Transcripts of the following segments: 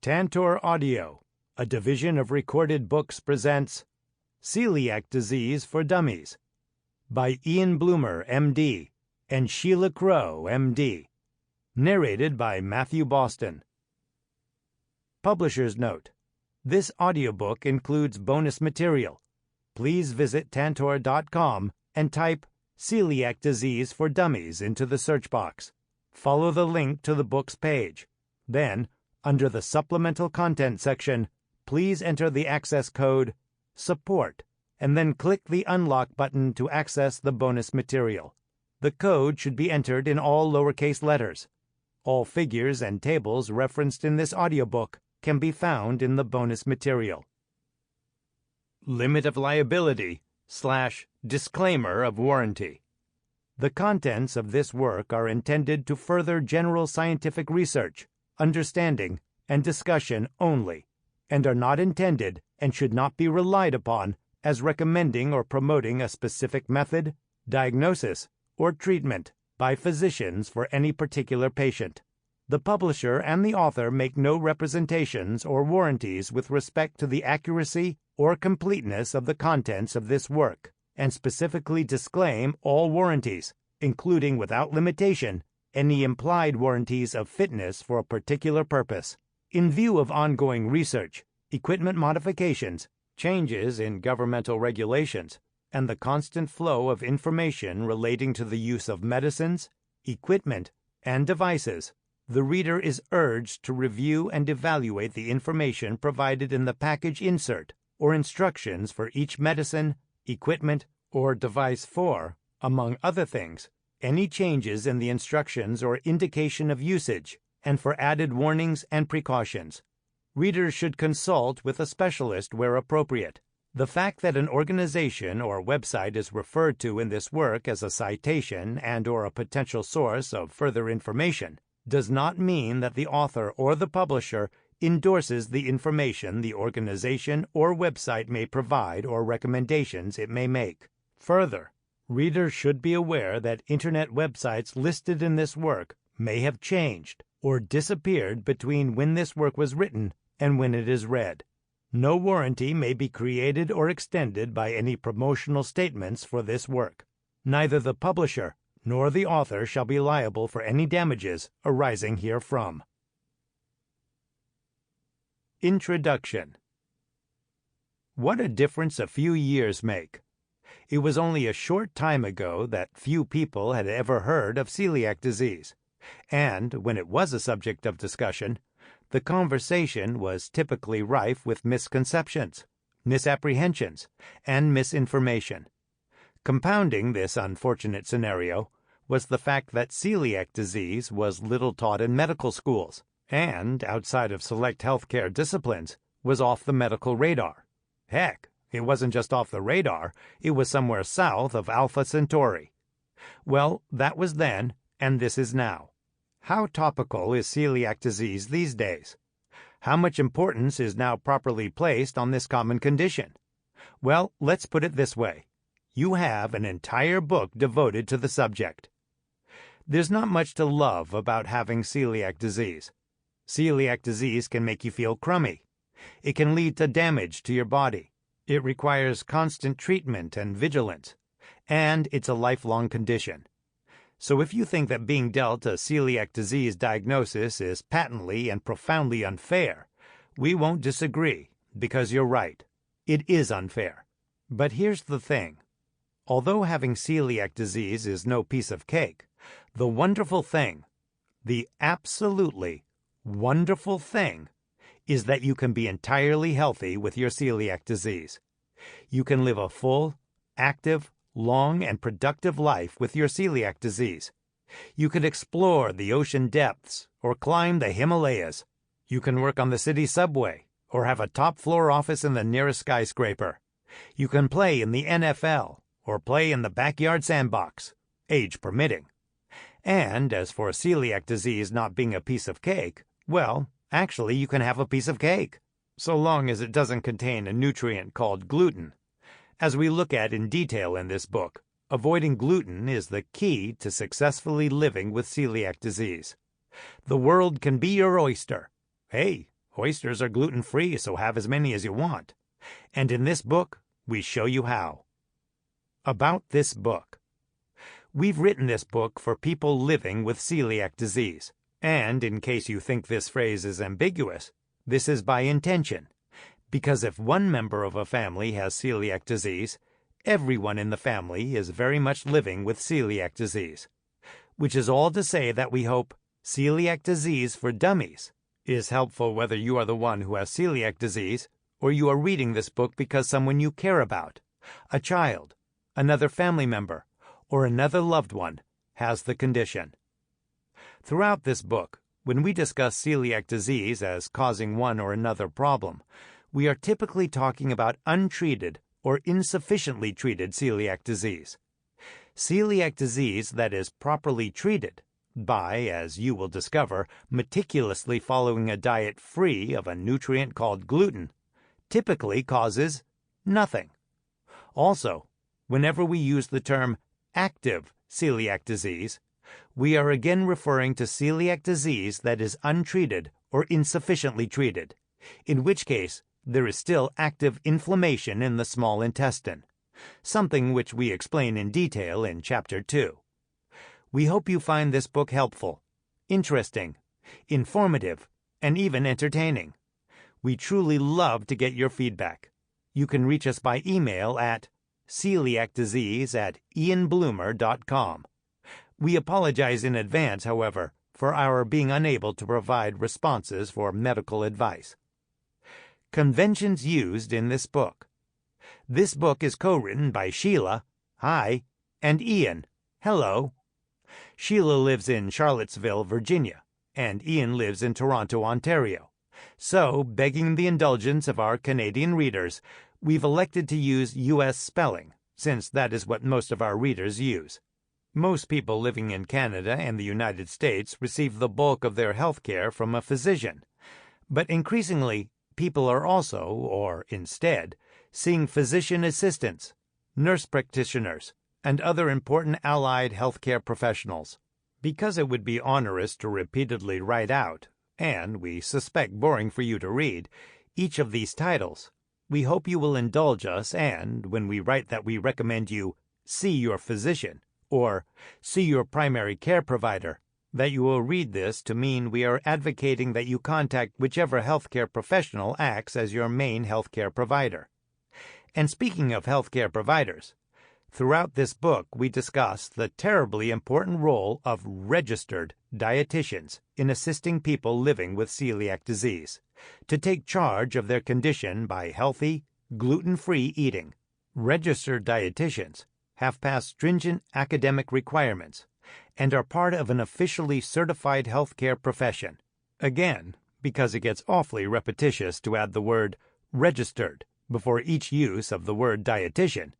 Tantor Audio, a division of Recorded Books, presents Celiac Disease for Dummies by Ian Blumer, M.D., and Sheila Crow, M.D., narrated by Matthew Boston. Publisher's note: this audiobook includes bonus material. Please visit Tantor.com and type Celiac Disease for Dummies into the search box. Follow the link to the book's page. Then, under the Supplemental Content section, please enter the access code SUPPORT and then click the Unlock button to access the bonus material. The code should be entered in all lowercase letters. All figures and tables referenced in this audiobook can be found in the bonus material. Limit of liability / disclaimer of warranty. The contents of this work are intended to further general scientific research, understanding, and discussion only, and are not intended and should not be relied upon as recommending or promoting a specific method, diagnosis, or treatment by physicians for any particular patient. The publisher and the author make no representations or warranties with respect to the accuracy or completeness of the contents of this work, and specifically disclaim all warranties, including without limitation any implied warranties of fitness for a particular purpose. In view of ongoing research, equipment modifications, changes in governmental regulations, and the constant flow of information relating to the use of medicines, equipment, and devices, the reader is urged to review and evaluate the information provided in the package insert or instructions for each medicine, equipment, or device for, among other things, any changes in the instructions or indication of usage, and for added warnings and precautions. Readers should consult with a specialist where appropriate. The fact that an organization or website is referred to in this work as a citation and/or a potential source of further information does not mean that the author or the publisher endorses the information the organization or website may provide or recommendations it may make. Further, readers should be aware that Internet websites listed in this work may have changed or disappeared between when this work was written and when it is read. No warranty may be created or extended by any promotional statements for this work. Neither the publisher nor the author shall be liable for any damages arising herefrom. Introduction. What a difference a few years make! It was only a short time ago that few people had ever heard of celiac disease, and when it was a subject of discussion, the conversation was typically rife with misconceptions, misapprehensions, and misinformation. Compounding this unfortunate scenario was the fact that celiac disease was little taught in medical schools, and, outside of select healthcare disciplines, was off the medical radar. Heck, it wasn't just off the radar, it was somewhere south of Alpha Centauri. Well, that was then, and this is now. How topical is celiac disease these days? How much importance is now properly placed on this common condition? Well, let's put it this way. You have an entire book devoted to the subject. There's not much to love about having celiac disease. Celiac disease can make you feel crummy. It can lead to damage to your body. It requires constant treatment and vigilance, and it's a lifelong condition. So if you think that being dealt a celiac disease diagnosis is patently and profoundly unfair, we won't disagree, because you're right. It is unfair. But here's the thing. Although having celiac disease is no piece of cake, the wonderful thing, the absolutely wonderful thing, is that you can be entirely healthy with your celiac disease. You can live a full, active, long, and productive life with your celiac disease. You can explore the ocean depths or climb the Himalayas. You can work on the city subway or have a top-floor office in the nearest skyscraper. You can play in the NFL or play in the backyard sandbox, age permitting. And as for celiac disease not being a piece of cake, well, actually you can have a piece of cake, so long as it doesn't contain a nutrient called gluten. As we look at in detail in this book, avoiding gluten is the key to successfully living with celiac disease. The world can be your oyster. Hey, Oysters are gluten-free, so have as many as you want. And in this book, we show you how. About this book. We've written this book for people living with celiac disease. And in case you think this phrase is ambiguous, this is by intention. Because if one member of a family has celiac disease, everyone in the family is very much living with celiac disease. Which is all to say that we hope Celiac Disease for Dummies is helpful whether you are the one who has celiac disease or you are reading this book because someone you care about, a child, another family member, or another loved one, has the condition. Throughout this book, when we discuss celiac disease as causing one or another problem, we are typically talking about untreated or insufficiently treated celiac disease. Celiac disease that is properly treated by, as you will discover, meticulously following a diet free of a nutrient called gluten, typically causes nothing. Also, whenever we use the term active celiac disease, we are again referring to celiac disease that is untreated or insufficiently treated, in which case there is still active inflammation in the small intestine, something which we explain in detail in Chapter 2. We hope you find this book helpful, interesting, informative, and even entertaining. We truly love to get your feedback. You can reach us by email at celiacdisease@ianblumer.com. We apologize in advance, however, for our being unable to provide responses for medical advice. Conventions used in this book. This book is co-written by Sheila, hi, and Ian, hello. Sheila lives in Charlottesville, Virginia, and Ian lives in Toronto, Ontario. So, begging the indulgence of our Canadian readers, we've elected to use U.S. spelling, since that is what most of our readers use. Most people living in Canada and the United States receive the bulk of their health care from a physician. But increasingly, people are also, or instead, seeing physician assistants, nurse practitioners, and other important allied healthcare professionals. Because it would be onerous to repeatedly write out, and we suspect boring for you to read, each of these titles, we hope you will indulge us and, when we write that we recommend you see your physician or see your primary care provider, that you will read this to mean we are advocating that you contact whichever healthcare professional acts as your main healthcare provider. And speaking of healthcare providers, throughout this book we discuss the terribly important role of registered dietitians in assisting people living with celiac disease to take charge of their condition by healthy, gluten-free eating. Registered dietitians have passed stringent academic requirements and are part of an officially certified healthcare profession. Again, because it gets awfully repetitious to add the word registered before each use of the word dietitian,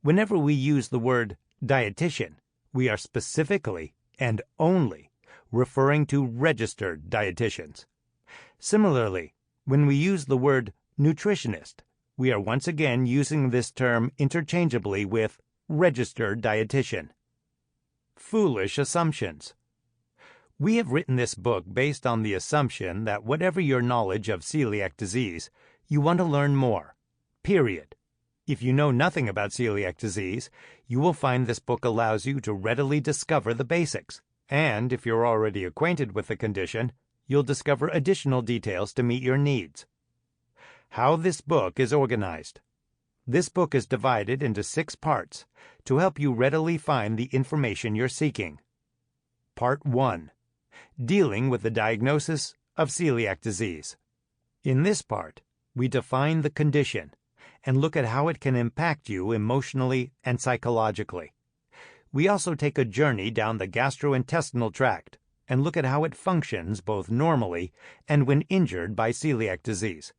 whenever we use the word dietitian, we are specifically and only referring to registered dietitians. Similarly, when we use the word nutritionist, we are once again using this term interchangeably with registered dietitian. Foolish assumptions. We have written this book based on the assumption that whatever your knowledge of celiac disease, you want to learn more. Period. If you know nothing about celiac disease, you will find this book allows you to readily discover the basics. And if you're already acquainted with the condition, you'll discover additional details to meet your needs. How this book is organized. This book is divided into 6 parts to help you readily find the information you're seeking. Part 1. Dealing with the diagnosis of celiac disease. In this part, we define the condition and look at how it can impact you emotionally and psychologically. We also take a journey down the gastrointestinal tract and look at how it functions both normally and when injured by celiac disease.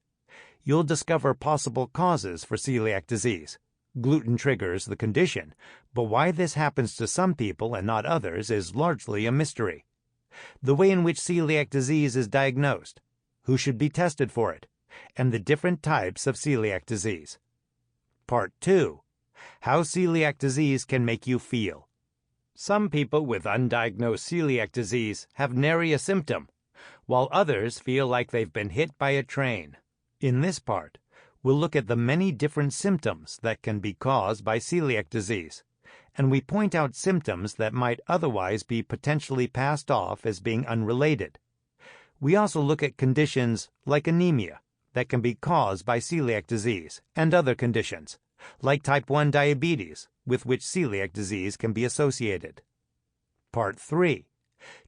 You'll discover possible causes for celiac disease. Gluten triggers the condition, but why this happens to some people and not others is largely a mystery. The way in which celiac disease is diagnosed, who should be tested for it, and the different types of celiac disease. Part 2. How celiac disease can make you feel. Some people with undiagnosed celiac disease have nary a symptom, while others feel like they've been hit by a train. In this part, we'll look at the many different symptoms that can be caused by celiac disease, and we point out symptoms that might otherwise be potentially passed off as being unrelated. We also look at conditions like anemia that can be caused by celiac disease and other conditions, like type 1 diabetes, with which celiac disease can be associated. Part 3.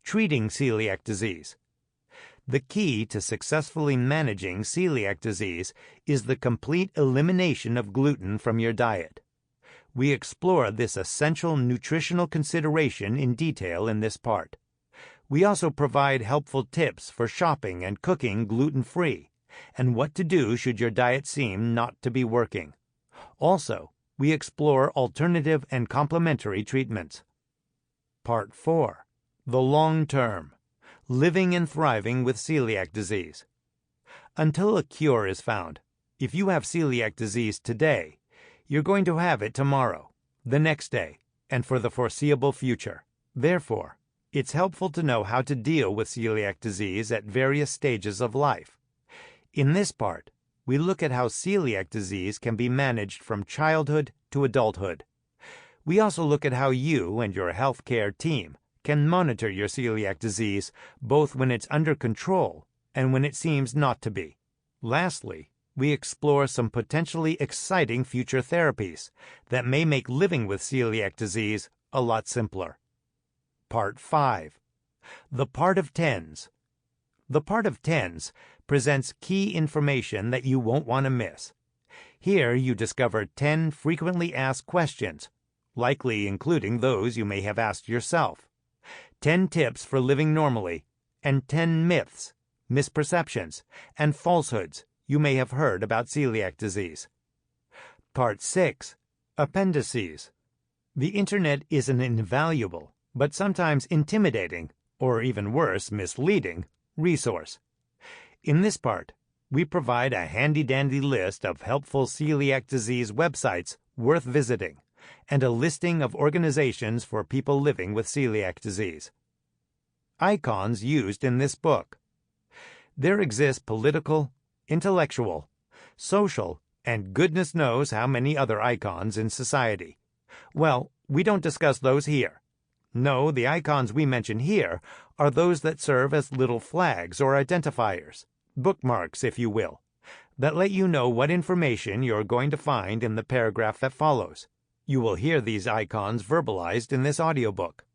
Treating celiac disease. The key to successfully managing celiac disease is the complete elimination of gluten from your diet. We explore this essential nutritional consideration in detail in this part. We also provide helpful tips for shopping and cooking gluten-free, and what to do should your diet seem not to be working. Also, we explore alternative and complementary treatments. Part 4. The long term. Living and thriving with celiac disease. Until a cure is found, if you have celiac disease today, you're going to have it tomorrow, the next day, and for the foreseeable future. Therefore, it's helpful to know how to deal with celiac disease at various stages of life. In this part, we look at how celiac disease can be managed from childhood to adulthood. We also look at how you and your healthcare team can monitor your celiac disease both when it's under control and when it seems not to be. Lastly, we explore some potentially exciting future therapies that may make living with celiac disease a lot simpler. Part 5. The Part of Tens. The Part of Tens presents key information that you won't want to miss. Here you discover 10 frequently asked questions, likely including those you may have asked yourself, 10 tips for living normally, and 10 myths, misperceptions, and falsehoods you may have heard about celiac disease. Part 6. Appendices. The Internet is an invaluable, but sometimes intimidating, or even worse, misleading, resource. In this part, we provide a handy-dandy list of helpful celiac disease websites worth visiting, and a listing of organizations for people living with celiac disease. Icons used in this book. There exist political, intellectual, social, and goodness knows how many other icons in society. Well, we don't discuss those here. No, the icons we mention here are those that serve as little flags or identifiers, bookmarks if you will, that let you know what information you're going to find in the paragraph that follows. You will hear these icons verbalized in this audiobook.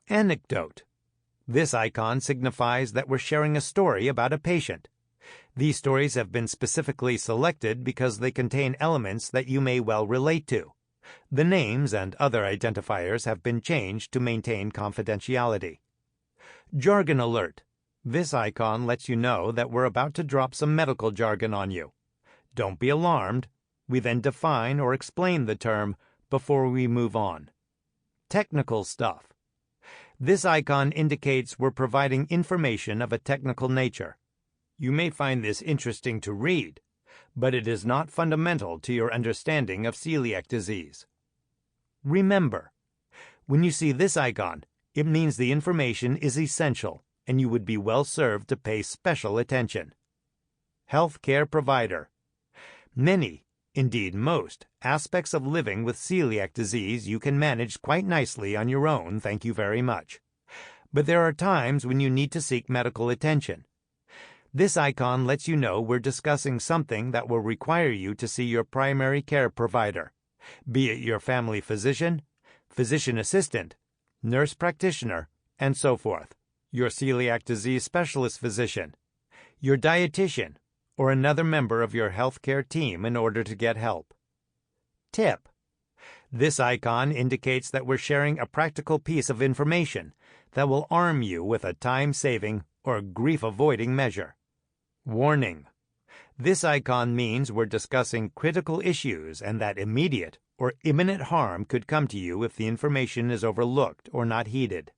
Anecdote. This icon signifies that we're sharing a story about a patient. These stories have been specifically selected because they contain elements that you may well relate to. The names and other identifiers have been changed to maintain confidentiality. Jargon alert. This icon lets you know that we're about to drop some medical jargon on you. Don't be alarmed. We then define or explain the term before we move on. Technical stuff. This icon indicates we're providing information of a technical nature. You may find this interesting to read, but it is not fundamental to your understanding of celiac disease. Remember, when you see this icon, it means the information is essential and you would be well served to pay special attention. Healthcare provider. Many, indeed most, aspects of living with celiac disease you can manage quite nicely on your own, thank you very much. But there are times when you need to seek medical attention. This icon lets you know we're discussing something that will require you to see your primary care provider, be it your family physician, physician assistant, nurse practitioner, and so forth, your celiac disease specialist physician, your dietitian, or another member of your healthcare team in order to get help. Tip. This icon indicates that we're sharing a practical piece of information that will arm you with a time-saving or grief-avoiding measure. Warning. This icon means we're discussing critical issues and that immediate or imminent harm could come to you if the information is overlooked or not heeded.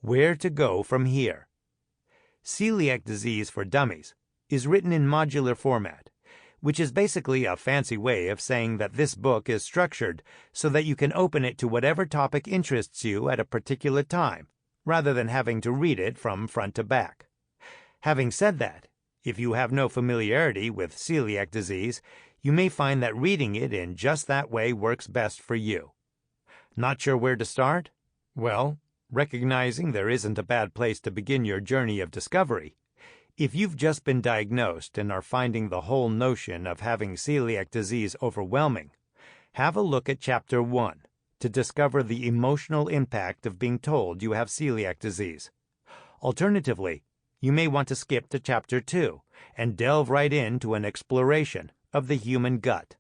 Where to go from here? Celiac Disease for Dummies is written in modular format, which is basically a fancy way of saying that this book is structured so that you can open it to whatever topic interests you at a particular time, rather than having to read it from front to back. Having said that, if you have no familiarity with celiac disease, you may find that reading it in just that way works best for you. Not sure where to start? Well, recognizing there isn't a bad place to begin your journey of discovery, if you've just been diagnosed and are finding the whole notion of having celiac disease overwhelming, have a look at Chapter 1 to discover the emotional impact of being told you have celiac disease. Alternatively, you may want to skip to Chapter 2 and delve right into an exploration of the human gut,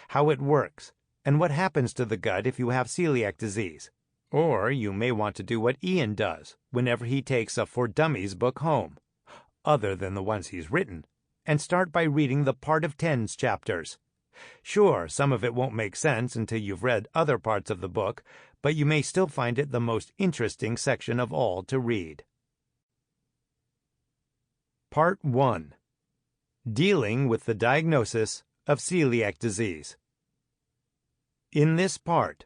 how it works, and what happens to the gut if you have celiac disease. Or you may want to do what Ian does whenever he takes a For Dummies book home, other than the ones he's written, and start by reading the Part of Tens chapters. Sure, some of it won't make sense until you've read other parts of the book, but you may still find it the most interesting section of all to read. Part 1. Dealing with the diagnosis of celiac disease. In this part,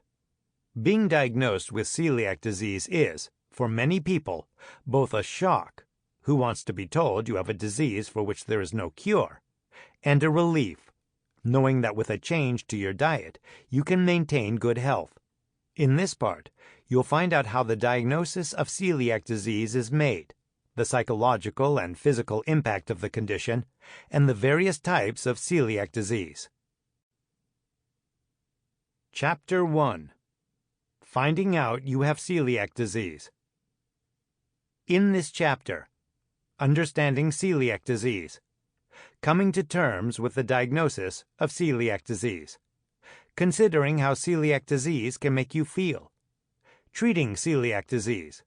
being diagnosed with celiac disease is, for many people, both a shock, who wants to be told you have a disease for which there is no cure, and a relief, knowing that with a change to your diet, you can maintain good health. In this part, you'll find out how the diagnosis of celiac disease is made, the psychological and physical impact of the condition, and the various types of celiac disease. Chapter 1. Finding out you have celiac disease. In this chapter, understanding celiac disease, coming to terms with the diagnosis of celiac disease, considering how celiac disease can make you feel, treating celiac disease,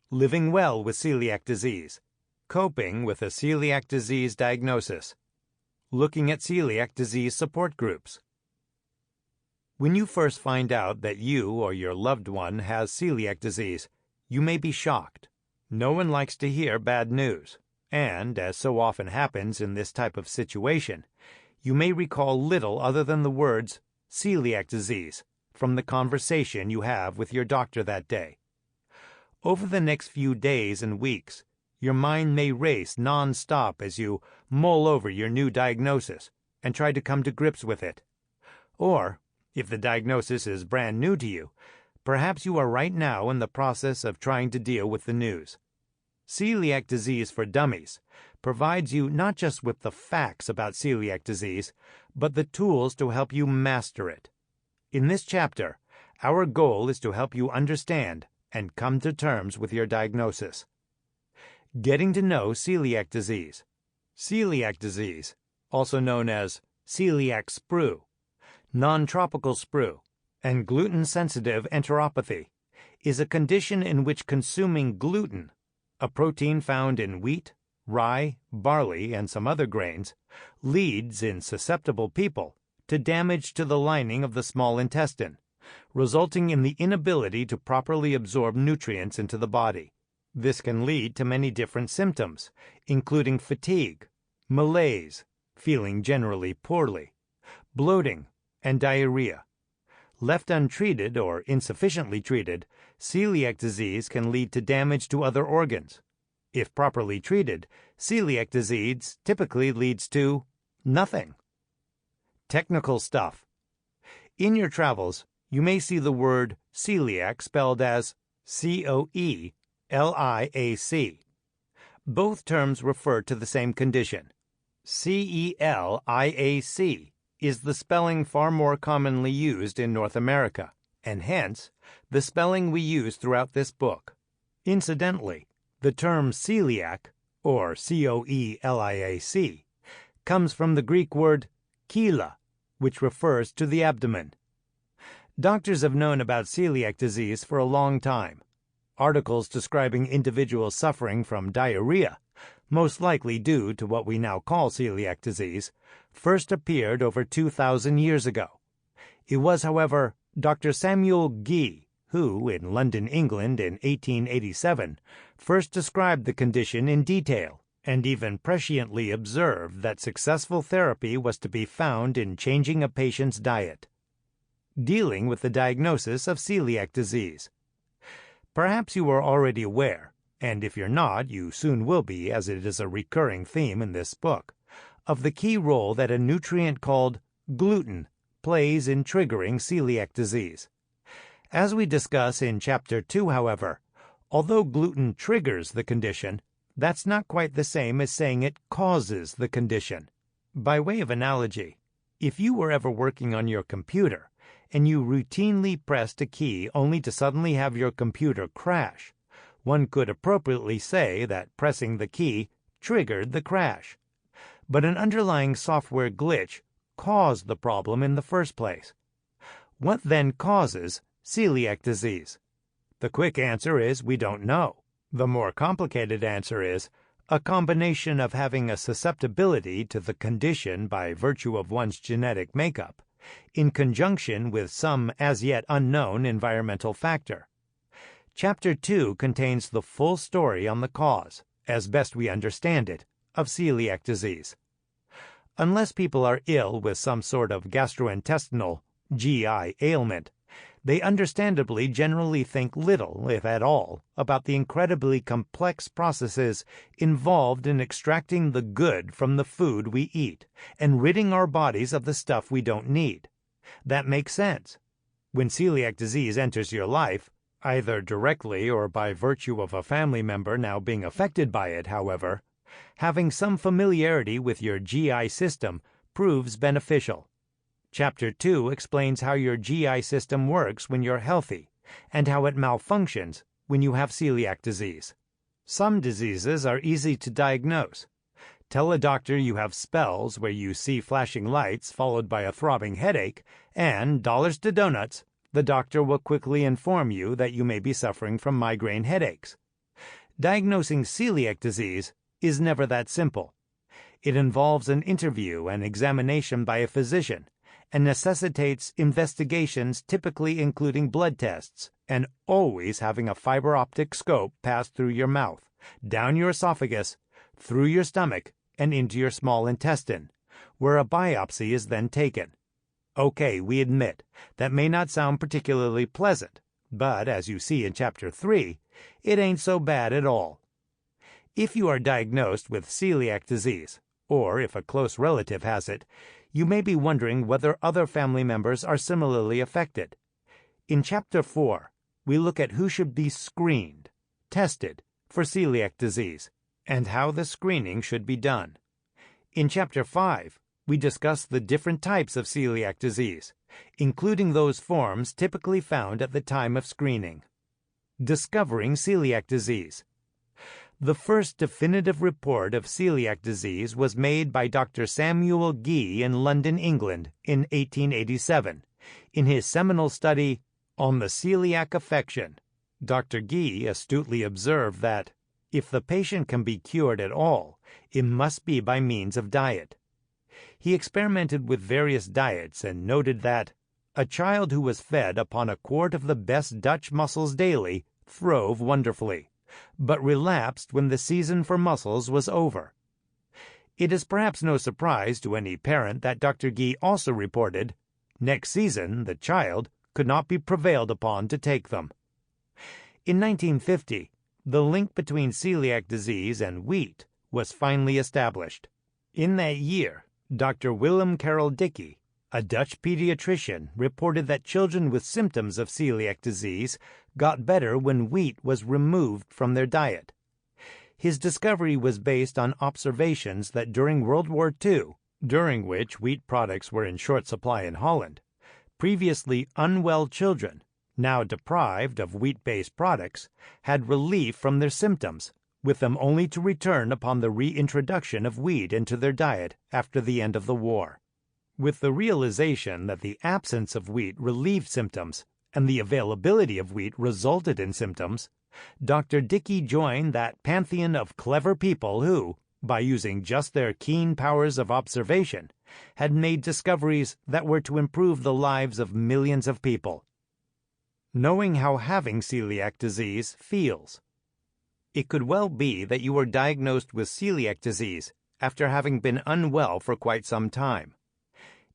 living well with celiac disease, coping with a celiac disease diagnosis, looking at celiac disease support groups. When you first find out that you or your loved one has celiac disease, you may be shocked. No one likes to hear bad news, and, as so often happens in this type of situation, you may recall little other than the words celiac disease from the conversation you have with your doctor that day. Over the next few days and weeks, your mind may race non-stop as you mull over your new diagnosis and try to come to grips with it. Or, if the diagnosis is brand new to you, perhaps you are right now in the process of trying to deal with the news. Celiac Disease for Dummies provides you not just with the facts about celiac disease, but the tools to help you master it. In this chapter, our goal is to help you understand and come to terms with your diagnosis. Getting to know celiac disease. Celiac disease, also known as celiac sprue, non-tropical sprue, and gluten-sensitive enteropathy, is a condition in which consuming gluten, a protein found in wheat, rye, barley, and some other grains, leads in susceptible people to damage to the lining of the small intestine, resulting in the inability to properly absorb nutrients into the body. This can lead to many different symptoms, including fatigue, malaise, feeling generally poorly, bloating, and diarrhea. Left untreated or insufficiently treated, celiac disease can lead to damage to other organs. If properly treated, celiac disease typically leads to nothing. Technical stuff. In your travels, you may see the word celiac spelled as Coeliac. Both terms refer to the same condition. Celiac is the spelling far more commonly used in North America, and hence, the spelling we use throughout this book. Incidentally, the term celiac, or Coeliac, comes from the Greek word chela, which refers to the abdomen. Doctors have known about celiac disease for a long time. Articles describing individuals suffering from diarrhea, most likely due to what we now call celiac disease, first appeared over 2,000 years ago. It was, however, Dr. Samuel Gee who, in London, England in 1887, first described the condition in detail and even presciently observed that successful therapy was to be found in changing a patient's diet. Dealing with the diagnosis of celiac disease. Perhaps you are already aware, and if you're not, you soon will be, as it is a recurring theme in this book, of the key role that a nutrient called gluten plays in triggering celiac disease. As we discuss in Chapter 2, however, although gluten triggers the condition, that's not quite the same as saying it causes the condition. By way of analogy, if you were ever working on your computer and you routinely pressed a key only to suddenly have your computer crash, one could appropriately say that pressing the key triggered the crash. But an underlying software glitch caused the problem in the first place. What then causes celiac disease? The quick answer is we don't know. The more complicated answer is a combination of having a susceptibility to the condition by virtue of one's genetic makeup, in conjunction with some as yet unknown environmental factor. Chapter 2 contains the full story on the cause, as best we understand it, of celiac disease. Unless people are ill with some sort of gastrointestinal GI ailment, they understandably generally think little, if at all, about the incredibly complex processes involved in extracting the good from the food we eat and ridding our bodies of the stuff we don't need. That makes sense. When celiac disease enters your life, either directly or by virtue of a family member now being affected by it, however, having some familiarity with your GI system proves beneficial. Chapter 2 explains how your GI system works when you're healthy and how it malfunctions when you have celiac disease. Some diseases are easy to diagnose. Tell a doctor you have spells where you see flashing lights followed by a throbbing headache, and, dollars to donuts, the doctor will quickly inform you that you may be suffering from migraine headaches. Diagnosing celiac disease is never that simple. It involves an interview and examination by a physician, and necessitates investigations typically including blood tests and always having a fiber optic scope pass through your mouth, down your esophagus, through your stomach, and into your small intestine, where a biopsy is then taken. Okay, we admit, that may not sound particularly pleasant, but as you see in Chapter 3, it ain't so bad at all. If you are diagnosed with celiac disease, or if a close relative has it, you may be wondering whether other family members are similarly affected. In Chapter 4, we look at who should be screened, tested, for celiac disease, and how the screening should be done. In Chapter 5, we discuss the different types of celiac disease, including those forms typically found at the time of screening. Discovering celiac disease. The first definitive report of celiac disease was made by Dr. Samuel Gee in London, England, in 1887, in his seminal study on the celiac affection. Dr. Gee astutely observed that, if the patient can be cured at all, it must be by means of diet. He experimented with various diets and noted that a child who was fed upon a quart of the best Dutch mussels daily throve wonderfully, but relapsed when the season for mussels was over. It is perhaps no surprise to any parent that Dr. Gee also reported, next season the child could not be prevailed upon to take them. In 1950, the link between celiac disease and wheat was finally established. In that year, Dr. Willem Karel Dickey, a Dutch pediatrician, reported that children with symptoms of celiac disease got better when wheat was removed from their diet. His discovery was based on observations that during World War II, during which wheat products were in short supply in Holland, previously unwell children, now deprived of wheat-based products, had relief from their symptoms, with them only to return upon the reintroduction of wheat into their diet after the end of the war. With the realization that the absence of wheat relieved symptoms and the availability of wheat resulted in symptoms, Dr. Dickey joined that pantheon of clever people who, by using just their keen powers of observation, had made discoveries that were to improve the lives of millions of people. Knowing how having celiac disease feels. It could well be that you were diagnosed with celiac disease after having been unwell for quite some time.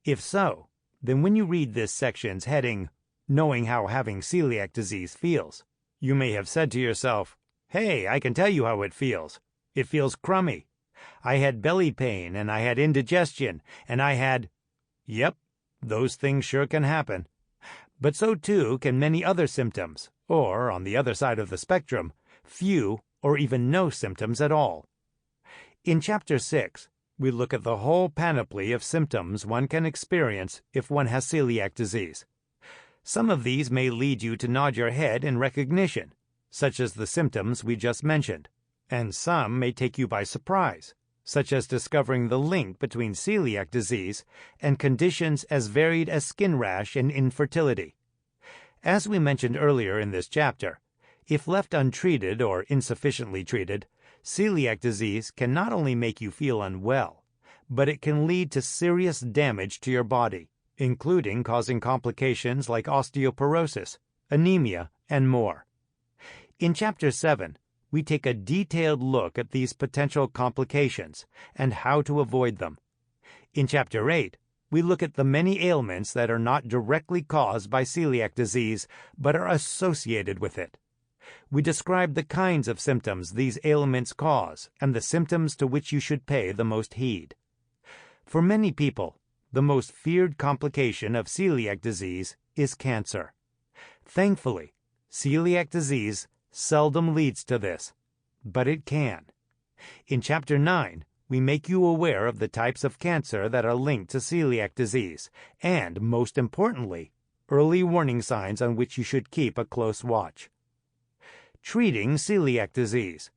If so, then when you read this section's heading, Knowing How Having Celiac Disease Feels, You may have said to yourself, "Hey, I can tell you how it feels. It feels crummy. I had belly pain, and I had indigestion, and I had—" Yep, those things sure can happen. But so too can many other symptoms, or, on the other side of the spectrum, few or even no symptoms at all. In Chapter 6, we look at the whole panoply of symptoms one can experience if one has celiac disease. Some of these may lead you to nod your head in recognition, such as the symptoms we just mentioned, and some may take you by surprise, such as discovering the link between celiac disease and conditions as varied as skin rash and infertility. As we mentioned earlier in this chapter, if left untreated or insufficiently treated, celiac disease can not only make you feel unwell, but it can lead to serious damage to your body, including causing complications like osteoporosis, anemia, and more. In Chapter 7, we take a detailed look at these potential complications and how to avoid them. In Chapter 8, we look at the many ailments that are not directly caused by celiac disease but are associated with it. We describe the kinds of symptoms these ailments cause and the symptoms to which you should pay the most heed. For many people, the most feared complication of celiac disease is cancer. Thankfully, celiac disease seldom leads to this, but it can. In Chapter 9, we make you aware of the types of cancer that are linked to celiac disease and, most importantly, early warning signs on which you should keep a close watch. Treating celiac disease.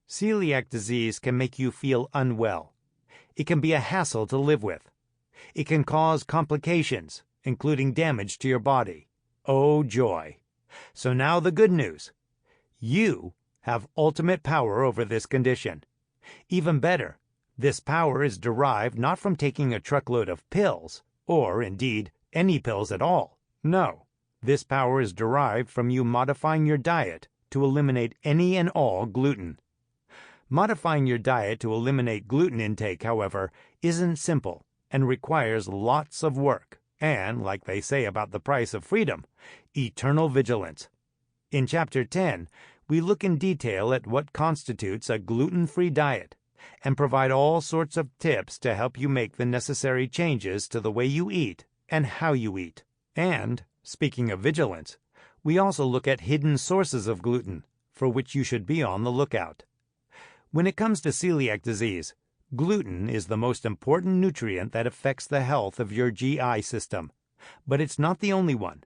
Celiac disease can make you feel unwell. It can be a hassle to live with. It can cause complications, including damage to your body. Oh, joy! So now the good news. You have ultimate power over this condition. Even better, this power is derived not from taking a truckload of pills, or, indeed, any pills at all. No, this power is derived from you modifying your diet to eliminate any and all gluten. Modifying your diet to eliminate gluten intake, however, isn't simple and requires lots of work and, like they say about the price of freedom, eternal vigilance. In Chapter 10, we look in detail at what constitutes a gluten-free diet and provide all sorts of tips to help you make the necessary changes to the way you eat and how you eat. And, speaking of vigilance, we also look at hidden sources of gluten, for which you should be on the lookout. When it comes to celiac disease, gluten is the most important nutrient that affects the health of your GI system, but it's not the only one.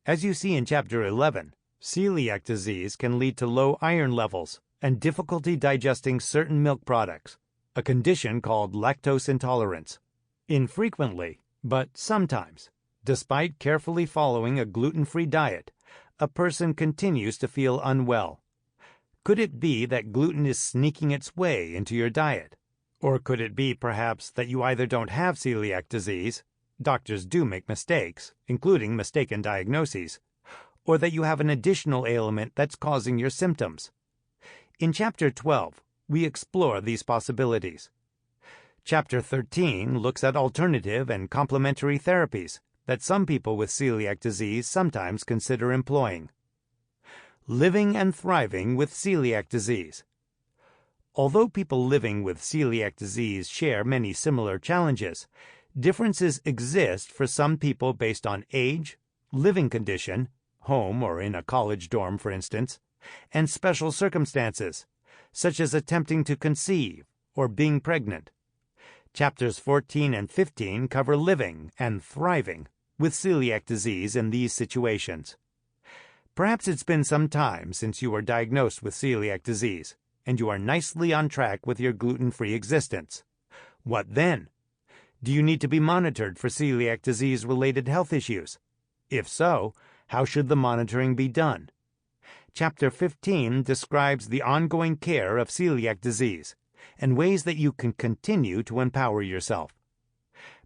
As you see in Chapter 11, celiac disease can lead to low iron levels and difficulty digesting certain milk products, a condition called lactose intolerance. Infrequently, but sometimes, despite carefully following a gluten-free diet, a person continues to feel unwell. Could it be that gluten is sneaking its way into your diet? Or could it be, perhaps, that you either don't have celiac disease — doctors do make mistakes, including mistaken diagnoses — or that you have an additional ailment that's causing your symptoms? In Chapter 12, we explore these possibilities. Chapter 13 looks at alternative and complementary therapies that some people with celiac disease sometimes consider employing. Living and thriving with celiac disease. Although people living with celiac disease share many similar challenges, differences exist for some people based on age, living condition, home or in a college dorm, for instance, and special circumstances, such as attempting to conceive or being pregnant. Chapters 14 and 15 cover living and thriving with celiac disease in these situations. Perhaps it's been some time since you were diagnosed with celiac disease, and you are nicely on track with your gluten-free existence. What then? Do you need to be monitored for celiac disease-related health issues? If so, how should the monitoring be done? Chapter 15 describes the ongoing care of celiac disease and ways that you can continue to empower yourself.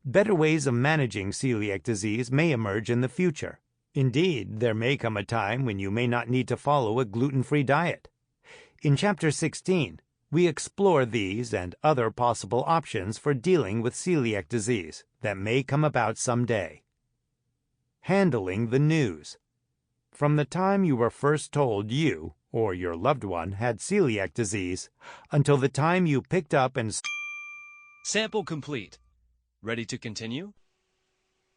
Better ways of managing celiac disease may emerge in the future. Indeed, there may come a time when you may not need to follow a gluten-free diet. In Chapter 16, we explore these and other possible options for dealing with celiac disease that may come about someday. Handling the news. from the time you were first told you or your loved one had celiac disease until the time you picked up and Sample complete. Ready to continue?